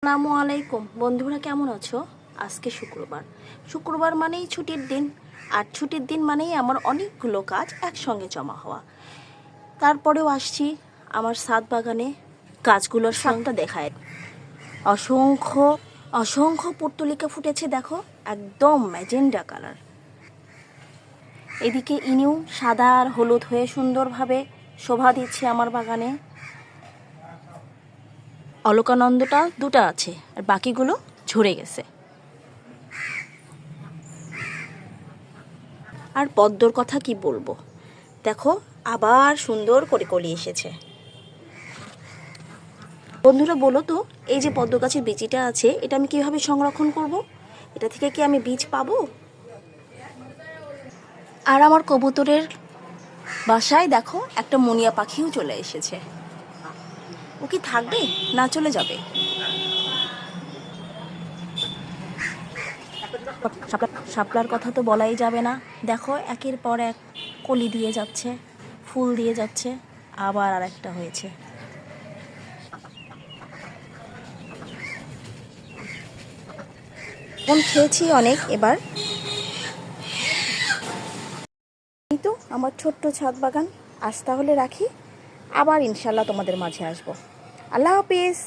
আসসালামু আলাইকুম বন্ধুরা, কেমন আছো? আজকে শুক্রবার মানেই ছুটির দিন, আর ছুটির দিন মানেই আমার অনেকগুলো কাজ একসঙ্গে জমা হওয়া। তারপরেও আসছি আমার ছাদ বাগানে গাছগুলোর সাথে দেখায়। অসংখ্য অসংখ্য পর্তুলিকা ফুটেছে, দেখো, একদম ম্যাজেন্ডা কালার। এদিকে ইনিউ সাদা আর হলুদ হয়ে সুন্দরভাবে শোভা দিচ্ছে আমার বাগানে। অলকানন্দটা দুটো আছে আর বাকিগুলো ঝরে গেছে। আর পদ্মর কথা কি বলবো, দেখো আবার সুন্দর করে কলি এসেছে। বন্ধুরা বলো তো, এই যে পদ্ম গাছের বীজটা আছে, এটা আমি কিভাবে সংরক্ষণ করব? এটা থেকে কি আমি বীজ পাবো? আর আমার কবুতরের বাসায় দেখো একটা মনিয়া পাখিও চলে এসেছে। ও কি থাকবে না চলে যাবে? শাপলার কথা তো বলাই যাবে না, দেখো একের পর এক কলি দিয়ে যাচ্ছে, ফুল দিয়ে যাচ্ছে, আবার আর একটা হয়েছে। খেয়েছি অনেক এবার। এই তো আমার ছোট্ট ছাদ বাগান। আজ তাহলে রাখি, আবার ইনশাল্লাহ তোমাদের মাঝে আসবো। আল্লাহ হাফিজ।